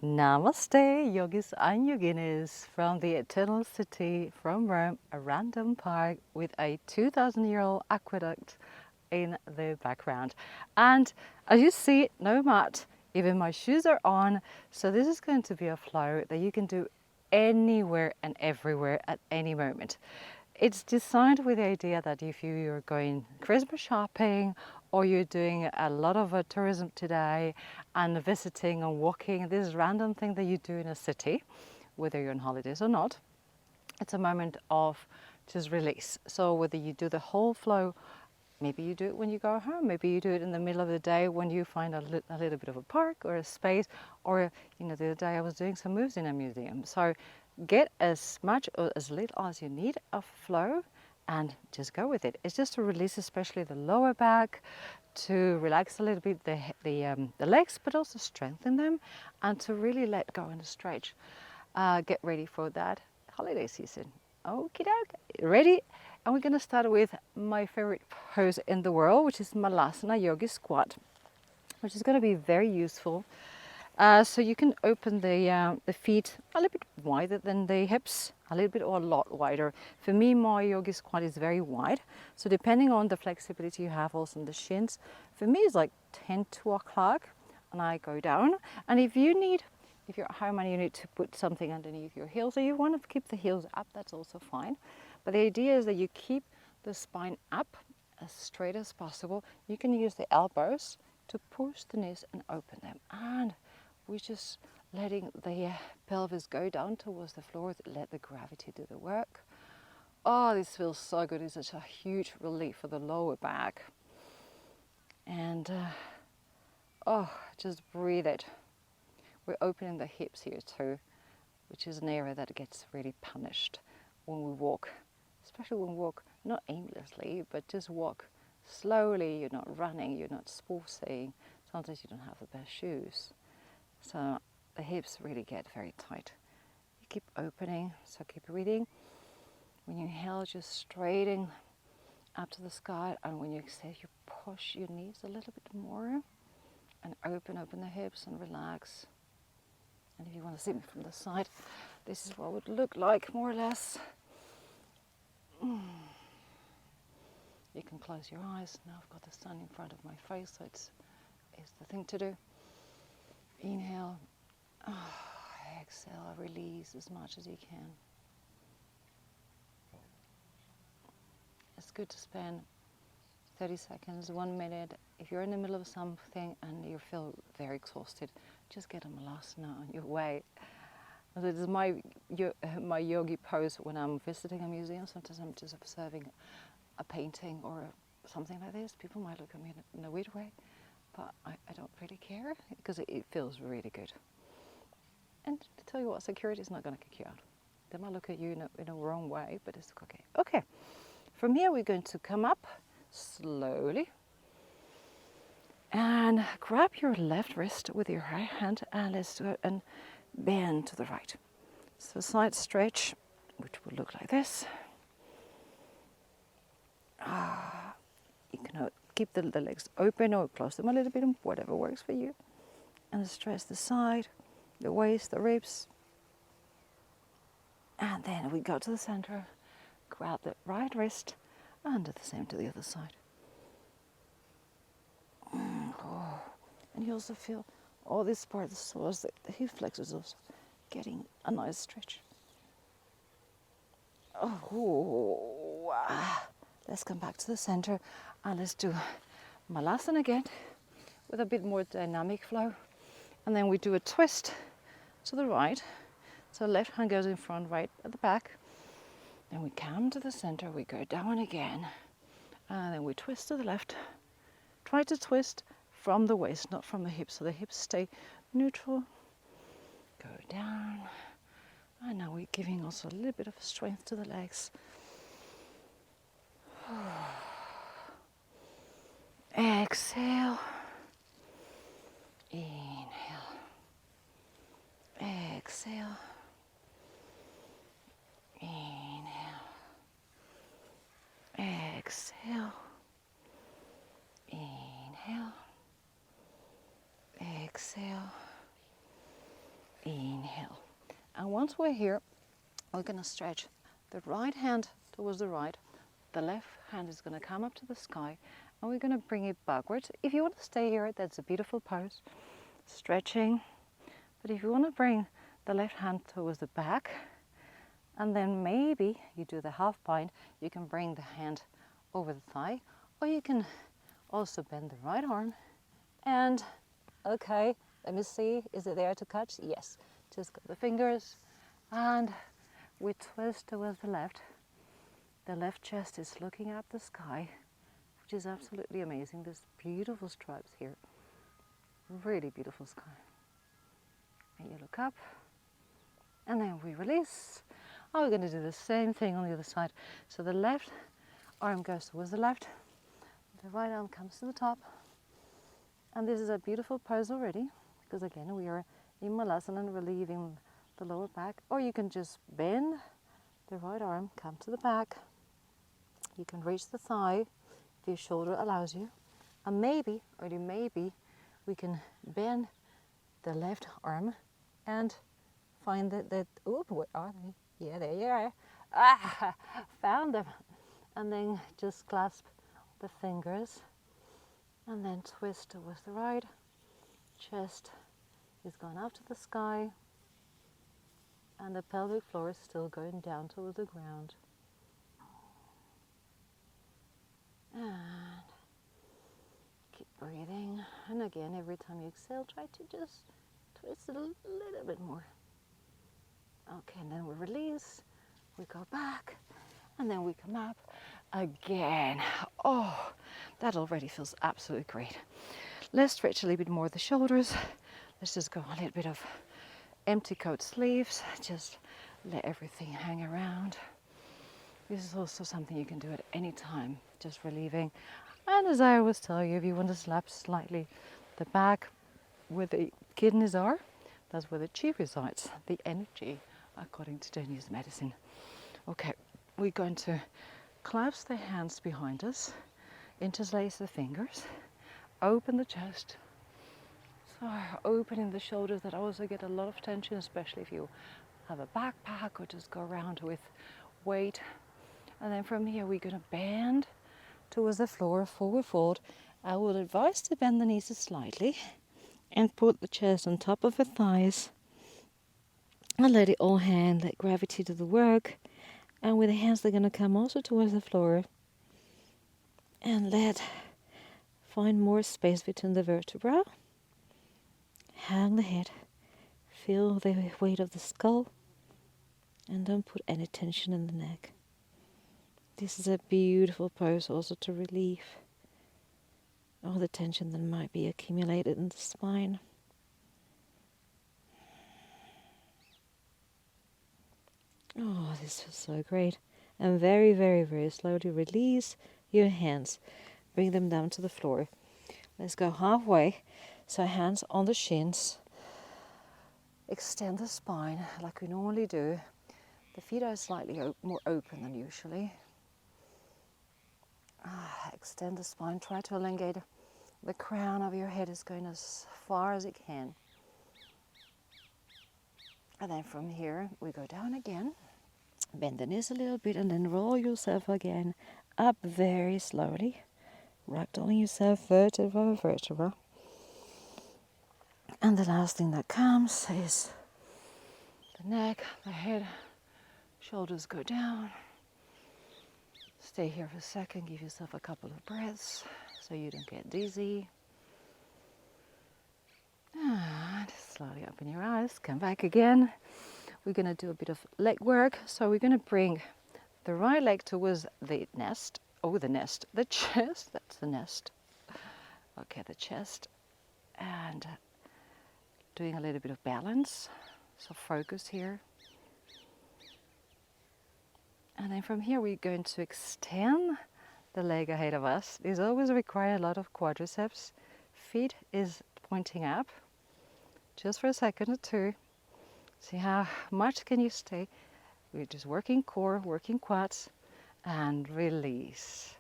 Namaste, yogis and yoginis from the Eternal City, from Rome, a random park with a 2,000-year-old aqueduct in the background. And as you see, no mat, even my shoes are on. So this is going to be a flow that you can do anywhere and everywhere at any moment. It's designed with the idea that if you're going Christmas shopping or you're doing a lot of tourism today and visiting and walking, this random thing that you do in a city, whether you're on holidays or not, it's a moment of just release. So whether you do the whole flow, maybe you do it when you go home, maybe you do it in the middle of the day when you find a little bit of a park or a space, or the other day I was doing some moves in a museum. So get as much or as little as you need of flow and just go with it. It's just to release especially the lower back, to relax a little bit the legs, but also strengthen them, and to really let go and stretch. Get ready for that holiday season. Okie doke, ready? And we're going to start with my favorite pose in the world, which is malasana yogi squat, which is going to be very useful. So you can open the feet a little bit wider than the hips, a little bit or a lot wider. For me, my yogi squat is very wide. So depending on the flexibility you have also in the shins, for me it's like 10 to o'clock, and I go down. And if you're at home and you need to put something underneath your heels, or you want to keep the heels up, that's also fine. But the idea is that you keep the spine up as straight as possible. You can use the elbows to push the knees and open them. And we're just letting the pelvis go down towards the floor, let the gravity do the work. Oh, this feels so good. It's such a huge relief for the lower back. And just breathe it. We're opening the hips here too, which is an area that gets really punished when we walk, especially when we walk not aimlessly, but just walk slowly. You're not running, you're not sporting. Sometimes you don't have the best shoes. So the hips really get very tight. You keep opening, so keep breathing. When you inhale, just straighten up to the sky, and when you exhale, you push your knees a little bit more and open the hips and relax. And if you want to see me from the side, this is what it would look like, more or less. You can close your eyes. Now I've got the sun in front of my face, so it's the thing to do. Inhale. Exhale, release as much as you can. It's good to spend 30 seconds, 1 minute. If you're in the middle of something and you feel very exhausted, just get a malasana on your way. So this is my yogi pose when I'm visiting a museum. Sometimes I'm just observing a painting or something like this. People might look at me in a weird way, but I don't really care because it feels really good. And to tell you what, security is not going to kick you out. They might look at you in a wrong way, but it's okay. Okay, from here we're going to come up slowly and grab your left wrist with your right hand, and let's do it and bend to the right. So side stretch, which will look like this. You can keep the legs open or close them a little bit, whatever works for you. And stretch the side, the waist, the ribs. And then we go to the center, grab the right wrist, and do the same to the other side. And you also feel all this part of the psoas, the hip flexors also getting a nice stretch. Let's come back to the center and let's do malasana again with a bit more dynamic flow. And then we do a twist to the right. So left hand goes in front, right at the back. Then we come to the center, we go down again. And then we twist to the left. Try to twist from the waist, not from the hips, so the hips stay neutral. Go down. And now we're giving also a little bit of strength to the legs. Exhale. Inhale. Exhale. Inhale. Exhale. Inhale. Exhale. inhale. And once we're here, we're going to stretch the right hand towards the right. The left hand is going to come up to the sky, and we're going to bring it backwards. If you want to stay here, that's a beautiful pose, stretching. But if you want to bring the left hand towards the back, and then maybe you do the half bind, you can bring the hand over the thigh, or you can also bend the right arm. And okay, let me see, is it there to catch? Yes. Just got the fingers, and we twist towards the left. The left chest is looking at the sky, which is absolutely amazing. There's beautiful stripes here. Really beautiful sky. And you look up, and then we release. Oh, we're going to do the same thing on the other side. So the left arm goes towards the left, the right arm comes to the top. And this is a beautiful pose already, because again, we are in malasana and relieving the lower back. Or you can just bend the right arm, come to the back. You can reach the thigh if your shoulder allows you. And maybe, only maybe, we can bend the left arm and find that oh, where are they? Yeah, there you are. Ah, found them. And then just clasp the fingers and then twist towards the right. Chest is going up to the sky, and the pelvic floor is still going down towards the ground. And keep breathing. And again, every time you exhale, try to just twist it a little bit more. Okay, and then we release, we go back, and then we come up again. Oh, that already feels absolutely great. Let's stretch a little bit more the shoulders. Let's just go a little bit of empty coat sleeves. Just let everything hang around. This is also something you can do at any time, just relieving. And as I always tell you, if you want to slap slightly the back where the kidneys are, that's where the chi resides, the energy, according to Chinese medicine. Okay, we're going to clasp the hands behind us, interlace the fingers, open the chest. So opening the shoulders, that also get a lot of tension, especially if you have a backpack or just go around with weight. And then from here we're going to bend towards the floor, forward fold. I would advise to bend the knees slightly and put the chest on top of the thighs and let it all hang, let gravity do the work. And with the hands, they're going to come also towards the floor and find more space between the vertebra. Hang the head, feel the weight of the skull, and don't put any tension in the neck. This is a beautiful pose also to relieve all the tension that might be accumulated in the spine. Oh, this feels so great. And very, very, very slowly release your hands. Bring them down to the floor. Let's go halfway. So hands on the shins. Extend the spine like we normally do. The feet are slightly more open than usually. Extend the spine. Try to elongate. The crown of your head is going as far as it can. And then from here, we go down again. Bend the knees a little bit and then roll yourself again up very slowly. Ragdolling yourself vertebra by vertebra. And the last thing that comes is the neck, the head, shoulders go down. Stay here for a second, give yourself a couple of breaths so you don't get dizzy. And slowly open your eyes, come back again. We're going to do a bit of leg work. So we're going to bring the right leg towards the nest. Oh, the nest. The chest. That's the nest. Okay, the chest. And doing a little bit of balance. So focus here. And then from here we're going to extend the leg ahead of us. These always require a lot of quadriceps. Feet is pointing up. Just for a second or two. See how much can you stay. We're just working core, working quads, and release.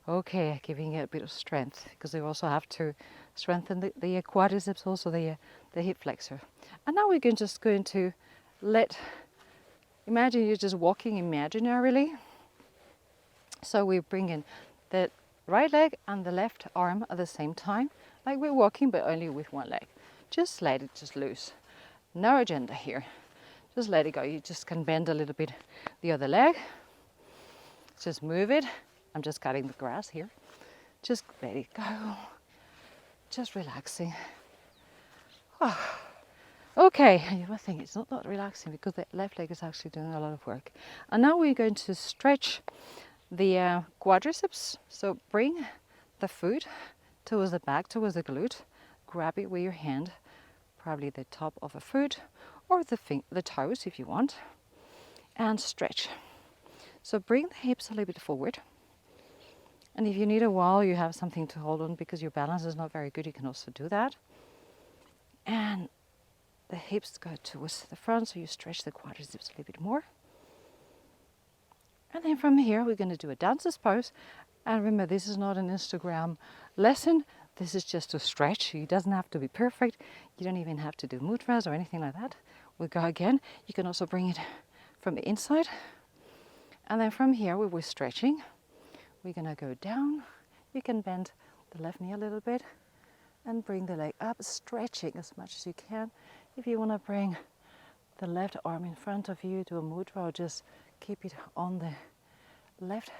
Okay, giving it a bit of strength, because we also have to strengthen the quadriceps, also the hip flexor. And now we're just going to imagine you're just walking imaginarily. So we bring in the right leg and the left arm at the same time, like we're walking but only with one leg. Just let it just loose. No agenda here. Just let it go. You just can bend a little bit the other leg. Just move it. I'm just cutting the grass here. Just let it go. Just relaxing. Oh. Okay, you might think it's not relaxing because the left leg is actually doing a lot of work. And now we're going to stretch the quadriceps. So bring the foot towards the back, towards the glute. Grab it with your hand, probably the top of a foot or the toes if you want, and stretch. So bring the hips a little bit forward. And if you need a wall, you have something to hold on because your balance is not very good, you can also do that. And the hips go towards the front, so you stretch the quadriceps a little bit more. And then from here, we're going to do a dancer's pose. And remember, this is not an Instagram lesson. This is just a stretch. It doesn't have to be perfect. You don't even have to do mudras or anything like that. We'll go again. You can also bring it from the inside. And then from here, we're stretching. We're going to go down. You can bend the left knee a little bit and bring the leg up, stretching as much as you can. If you want to bring the left arm in front of you, do a mudra, or just keep it on the left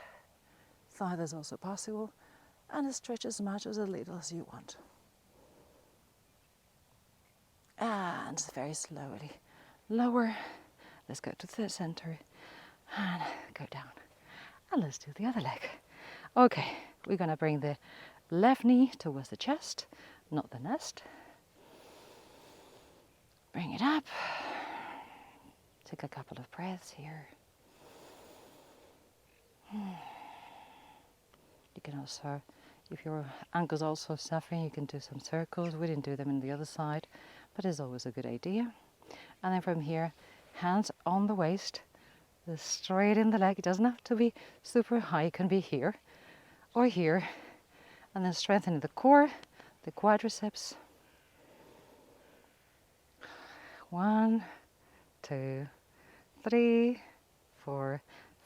thigh, that's also possible. And stretch as much as little as you want. And very slowly lower. Let's go to the center and go down. And let's do the other leg. Okay, we're going to bring the left knee towards the chest, not the nest. Bring it up. Take a couple of breaths here. You can also, if your ankle's also suffering, you can do some circles. We didn't do them on the other side, but it's always a good idea. And then from here, hands on the waist, straight in the leg. It doesn't have to be super high. It can be here or here. And then strengthening the core, the quadriceps. 1, 2, 3, 4,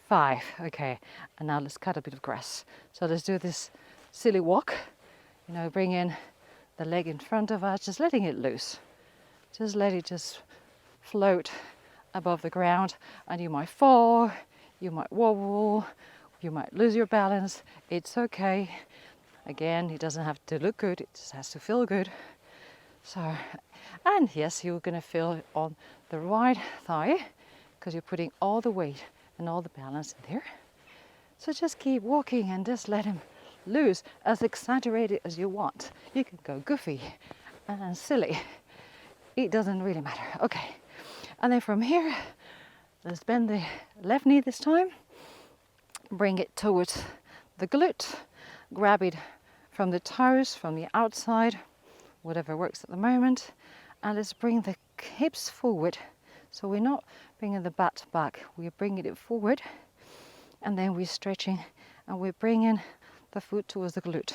5. Okay, and now let's cut a bit of grass. So let's do this silly walk. You know, bring in the leg in front of us, just letting it loose. Just let it just float above the ground, and you might fall, you might wobble, you might lose your balance. It's okay. Again, it doesn't have to look good, it just has to feel good. So, and yes, you're going to feel it on the right thigh because you're putting all the weight and all the balance in there. So just keep walking and just let him loose, as exaggerated as you want. You can go goofy and silly. It doesn't really matter. Okay. And then from here, let's bend the left knee this time. Bring it towards the glute. Grab it from the toes, from the outside, whatever works at the moment. And let's bring the hips forward. So we're not bringing the butt back, we're bringing it forward. And then we're stretching and we're bringing the foot towards the glute.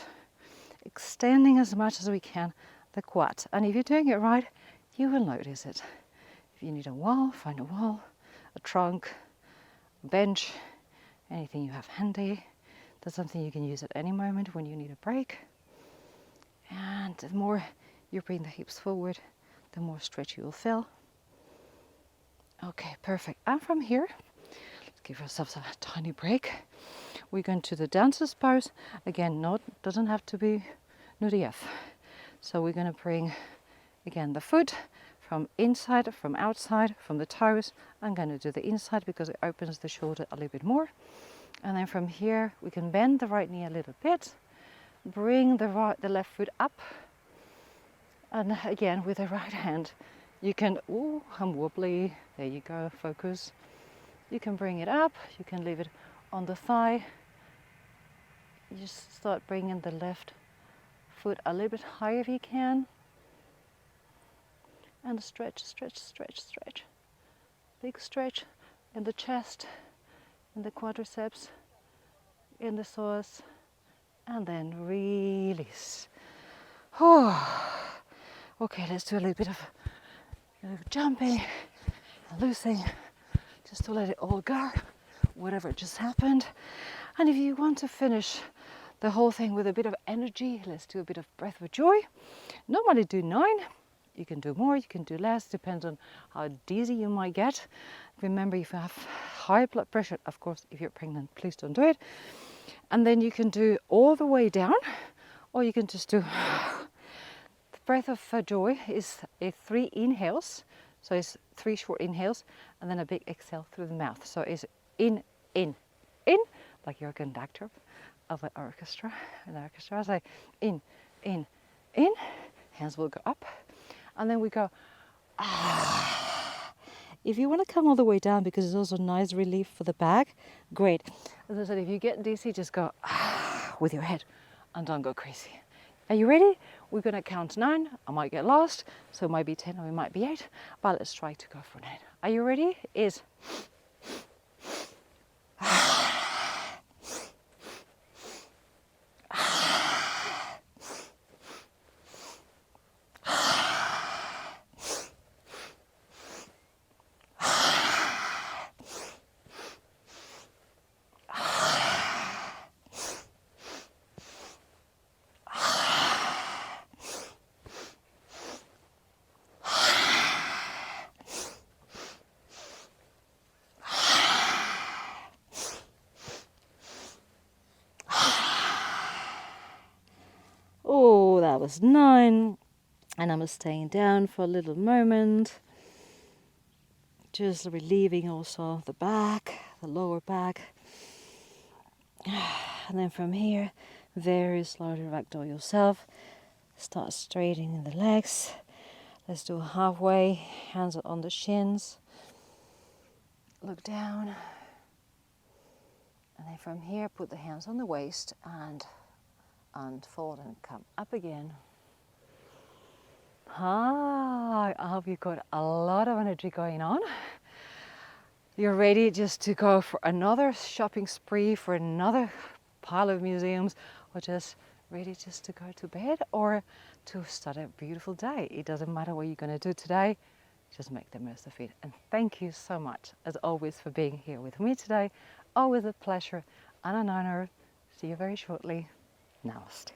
Extending as much as we can the quads. And if you're doing it right, you will notice it. If you need a wall, find a wall, a trunk, a bench, anything you have handy. That's something you can use at any moment when you need a break. And the more you bring the hips forward, the more stretch you will feel. Okay, perfect. And from here, let's give ourselves a tiny break. We're going to the dancer's pose. Again, doesn't have to be nudie. So we're going to bring, again, the foot from inside, from outside, from the toes. I'm going to do the inside because it opens the shoulder a little bit more. And then from here, we can bend the right knee a little bit. Bring the left foot up. And again, with the right hand, you can, ooh, I'm wobbly. There you go, focus. You can bring it up. You can leave it on the thigh. You just start bringing the left foot a little bit higher if you can. And stretch, stretch, stretch, stretch. Big stretch in the chest, in the quadriceps, in the psoas, and then release. Oh. Okay, let's do a little bit of Jumping and loosing, just to let it all go, whatever just happened. And if you want to finish the whole thing with a bit of energy, let's do a bit of breath of joy. Normally do 9. You can do more, you can do less, depends on how dizzy you might get. Remember, if you have high blood pressure, of course, if you're pregnant, please don't do it. And then you can do all the way down, or you can just do the breath of joy is a 3 inhales. So it's 3 short inhales and then a big exhale through the mouth. So it's in, like you're a conductor of an orchestra. So in, hands will go up. And then we go, ah. If you want to come all the way down, because it's also nice relief for the back, great. As I said, if you get dizzy, just go ah with your head and don't go crazy. Are you ready? We're going to count 9. I might get lost, so it might be 10 or it might be 8, but let's try to go for 9. Are you ready? Is oh, that was 9. And I'm staying down for a little moment. Just relieving also the back, the lower back. And then from here, very slowly ragdoll yourself. Start straightening the legs. Let's do halfway, hands on the shins. Look down. And then from here, put the hands on the waist and unfold and come up again. Hi, I hope you've got a lot of energy going on. You're ready just to go for another shopping spree, for another pile of museums, or just ready just to go to bed or to start a beautiful day. It doesn't matter what you're going to do today, just make the most of it. And thank you so much, as always, for being here with me today. Always a pleasure and an honor. See you very shortly. Namaste.